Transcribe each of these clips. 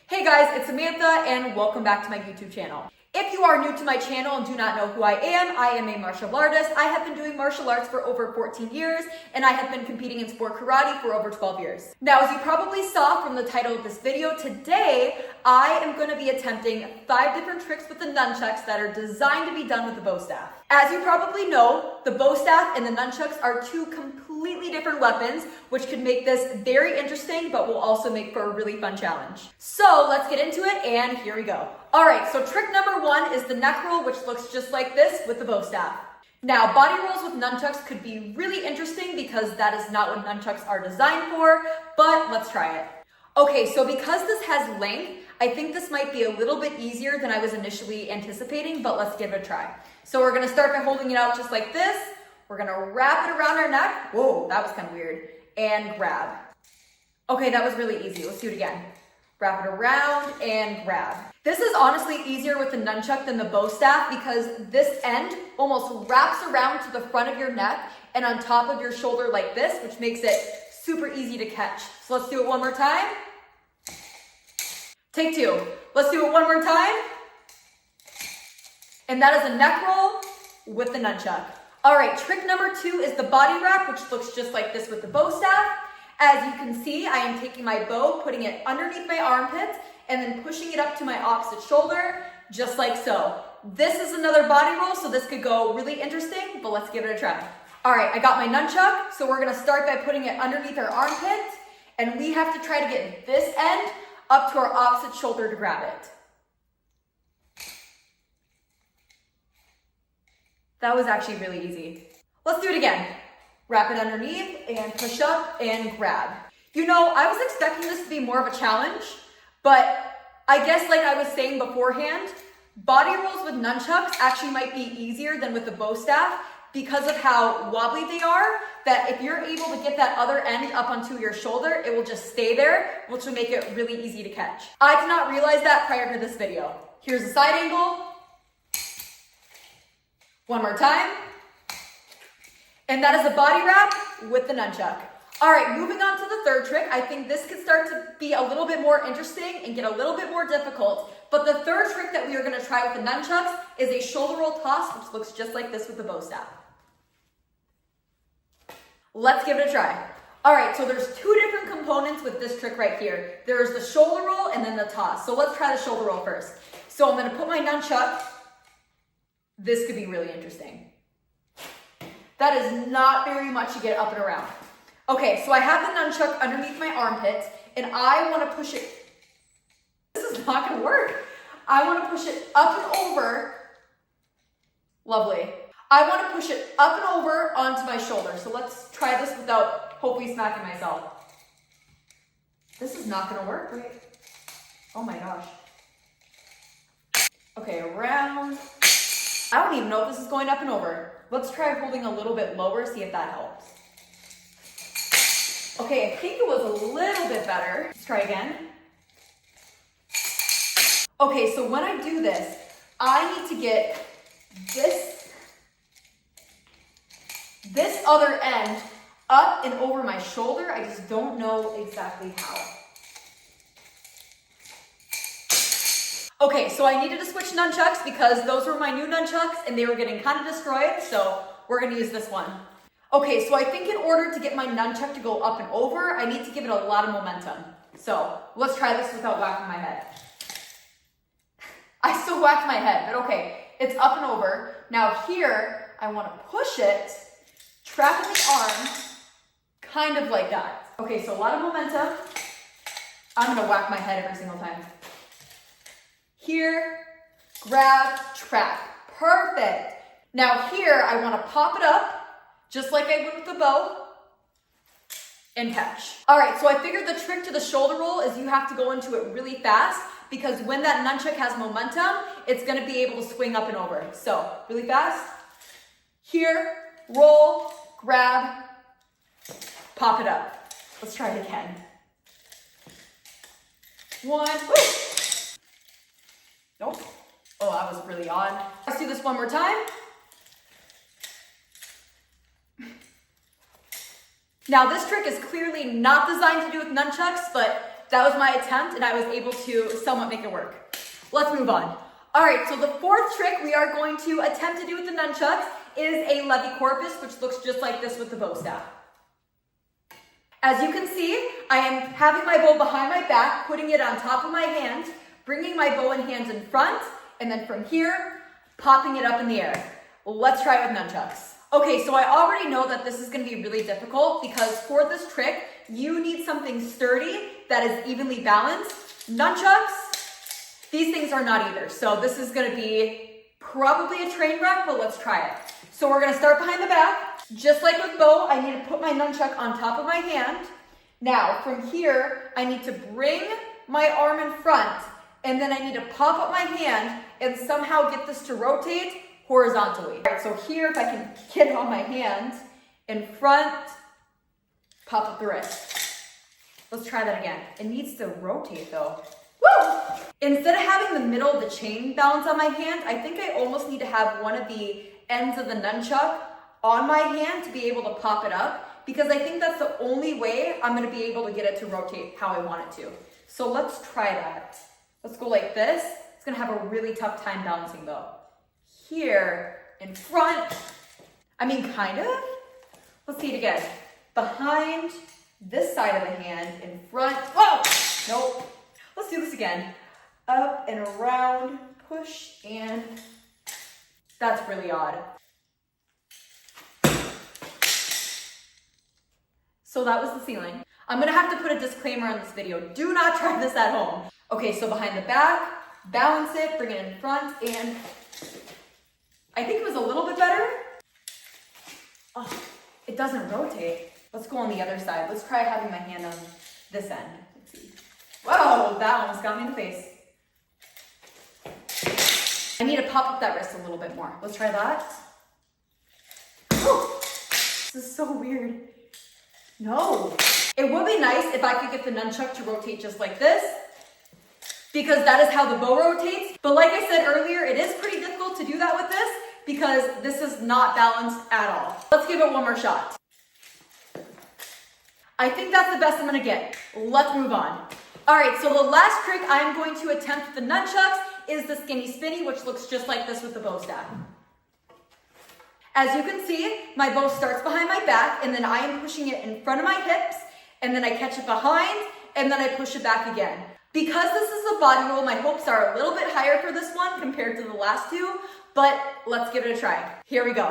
Hey guys, it's Samantha and welcome back to my YouTube channel. If you are new to my channel and do not know who I am a martial artist. I have been doing martial arts for over 14 years and I have been competing in sport karate for over 12 years. Now, as you probably saw from the title of this video, today I am going to be attempting 5 different tricks with the nunchucks that are designed to be done with the bow staff. As you probably know, the bow staff and the nunchucks are two completely different weapons, which could make this very interesting, but will also make for a really fun challenge. So let's get into it, and here we go. All right, so trick number 1 is the neck roll, which looks just like this with the bow staff. Now, body rolls with nunchucks could be really interesting because that is not what nunchucks are designed for, but let's try it. Okay, so because this has length, I think this might be a little bit easier than I was initially anticipating, but let's give it a try. So we're gonna start by holding it out just like this. We're gonna wrap it around our neck. Whoa, that was kind of weird. And grab. Okay, that was really easy. Let's do it again. Wrap it around and grab. This is honestly easier with the nunchuck than the bow staff because this end almost wraps around to the front of your neck and on top of your shoulder like this, which makes it super easy to catch. So let's do it one more time. Take 2. Let's do it one more time. And that is a neck roll with the nunchuck. All right, trick number 2 is the body wrap, which looks just like this with the bow staff. As you can see, I am taking my bow, putting it underneath my armpit, and then pushing it up to my opposite shoulder, just like so. This is another body roll, so this could go really interesting, but let's give it a try. All right, I got my nunchuck, so we're gonna start by putting it underneath our armpit, and we have to try to get this end up to our opposite shoulder to grab it. That was actually really easy. Let's do it again. Wrap it underneath and push up and grab. You know, I was expecting this to be more of a challenge, but I guess like I was saying beforehand, body rolls with nunchucks actually might be easier than with the bow staff because of how wobbly they are, that if you're able to get that other end up onto your shoulder, it will just stay there, which will make it really easy to catch. I did not realize that prior to this video. Here's a side angle. One more time. And that is a body wrap with the nunchuck. All right, moving on to the third trick. I think this could start to be a little bit more interesting and get a little bit more difficult. But the third trick that we are gonna try with the nunchucks is a shoulder roll toss, which looks just like this with the bow staff. Let's give it a try. All right, so there's 2 different components with this trick right here. There's the shoulder roll and then the toss. So let's try the shoulder roll first. So I'm gonna put my nunchuck. This could be really interesting. That is not very much to get up and around. Okay, so I have the nunchuck underneath my armpit and I wanna push it. This is not gonna work. I wanna push it up and over. Lovely. I wanna push it up and over onto my shoulder. So let's try this without hopefully smacking myself. This is not gonna work, right? Oh my gosh. Okay, around. I don't even know if this is going up and over. Let's try holding a little bit lower, see if that helps. Okay, I think it was a little bit better. Let's try again. Okay, so when I do this, I need to get this other end up and over my shoulder. I just don't know exactly how. Okay, so I needed to switch nunchucks because those were my new nunchucks and they were getting kind of destroyed, so we're gonna use this one. Okay, so I think in order to get my nunchuck to go up and over, I need to give it a lot of momentum. So let's try this without whacking my head. I still whacked my head, but okay, it's up and over. Now here, I wanna push it, trap in the arm, kind of like that. Okay, so a lot of momentum. I'm gonna whack my head every single time. Here, grab, trap. Perfect. Now here, I want to pop it up, just like I would with the bow, and catch. All right, so I figured the trick to the shoulder roll is you have to go into it really fast because when that nunchuck has momentum, it's gonna be able to swing up and over. So, really fast. Here, roll, grab, pop it up. Let's try it again. 1, woo! Nope. Oh, that was really odd. Let's do this one more time. Now this trick is clearly not designed to do with nunchucks, but that was my attempt and I was able to somewhat make it work. Let's move on. All right, so the fourth trick we are going to attempt to do with the nunchucks is a levicorpus, which looks just like this with the bow staff. As you can see, I am having my bow behind my back, putting it on top of my hand, bringing my bow and hands in front, and then from here, popping it up in the air. Let's try it with nunchucks. Okay, so I already know that this is gonna be really difficult because for this trick, you need something sturdy that is evenly balanced. Nunchucks, these things are not either. So this is gonna be probably a train wreck, but let's try it. So we're gonna start behind the back. Just like with bow, I need to put my nunchuck on top of my hand. Now, from here, I need to bring my arm in front, and then I need to pop up my hand and somehow get this to rotate horizontally. All right, so here, if I can get it on my hand, in front, pop up the wrist. Let's try that again. It needs to rotate though. Woo! Instead of having the middle of the chain balance on my hand, I think I almost need to have one of the ends of the nunchuck on my hand to be able to pop it up, because I think that's the only way I'm gonna be able to get it to rotate how I want it to. So let's try that. Let's go like this. It's gonna have a really tough time balancing though. Here, in front, I mean kind of. Let's see it again. Behind this side of the hand, in front, whoa, nope. Let's do this again. Up and around, push, and that's really odd. So that was the ceiling. I'm gonna have to put a disclaimer on this video. Do not try this at home. Okay, so behind the back, balance it, bring it in front, and I think it was a little bit better. Oh, it doesn't rotate. Let's go on the other side. Let's try having my hand on this end. Let's see. Whoa, that almost got me in the face. I need to pop up that wrist a little bit more. Let's try that. Oh, this is so weird. No. It would be nice if I could get the nunchuck to rotate just like this, because that is how the bow rotates. But like I said earlier, it is pretty difficult to do that with this because this is not balanced at all. Let's give it one more shot. I think that's the best I'm gonna get. Let's move on. All right, so the last trick I'm going to attempt with the nunchucks is the skinny spinny, which looks just like this with the bow staff. As you can see, my bow starts behind my back, and then I am pushing it in front of my hips, and then I catch it behind, and then I push it back again. Because this is a body roll, my hopes are a little bit higher for this one compared to the last two, but let's give it a try. Here we go.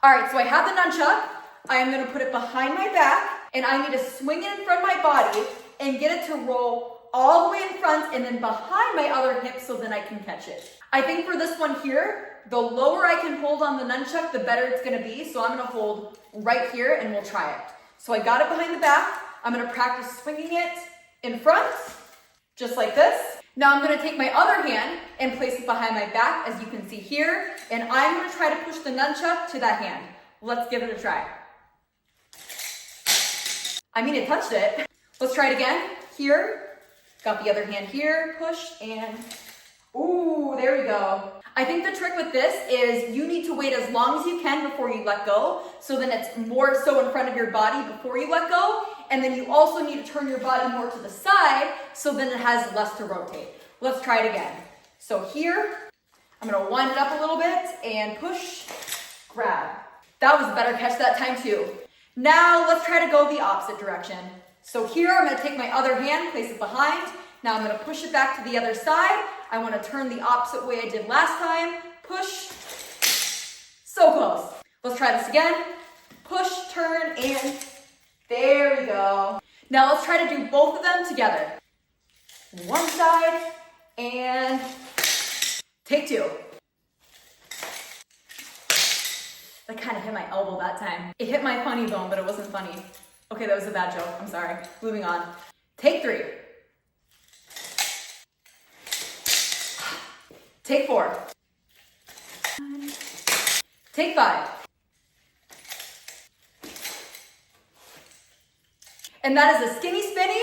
All right, so I have the nunchuck. I am gonna put it behind my back, and I need to swing it in front of my body and get it to roll all the way in front and then behind my other hip so then I can catch it. I think for this one here, the lower I can hold on the nunchuck, the better it's gonna be. So I'm gonna hold right here and we'll try it. So I got it behind the back. I'm gonna practice swinging it in front, just like this. Now I'm gonna take my other hand and place it behind my back, as you can see here, and I'm gonna try to push the nunchuck to that hand. Let's give it a try. I mean, it touched it. Let's try it again. Here, got the other hand here, push, and ooh, there we go. I think the trick with this is you need to wait as long as you can before you let go, so then it's more so in front of your body before you let go, and then you also need to turn your body more to the side, so then it has less to rotate. Let's try it again. So here, I'm gonna wind it up a little bit and push, grab. That was a better catch that time too. Now let's try to go the opposite direction. So here, I'm gonna take my other hand, place it behind. Now I'm gonna push it back to the other side. I wanna turn the opposite way I did last time. Push, so close. Let's try this again. Push, turn, and there we go. Now let's try to do both of them together. One side, and take two. That kind of hit my elbow that time. It hit my funny bone, but it wasn't funny. Okay, that was a bad joke, I'm sorry. Moving on. Take three. Take four. Take five. And that is a skinny spinny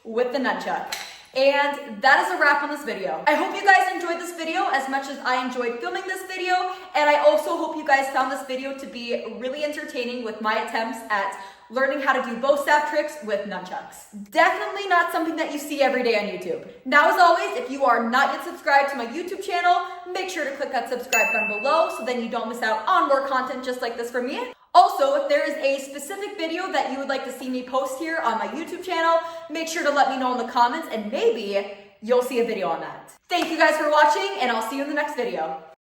with the nunchuck. And that is a wrap on this video. I hope you guys enjoyed this video as much as I enjoyed filming this video, and I also hope you guys found this video to be really entertaining with my attempts at learning how to do bow staff tricks with nunchucks. Definitely not something that you see every day on YouTube. Now, as always, if you are not yet subscribed to my YouTube channel, make sure to click that subscribe button below so then you don't miss out on more content just like this from me. Also, if there is a specific video that you would like to see me post here on my YouTube channel, make sure to let me know in the comments and maybe you'll see a video on that. Thank you guys for watching, and I'll see you in the next video.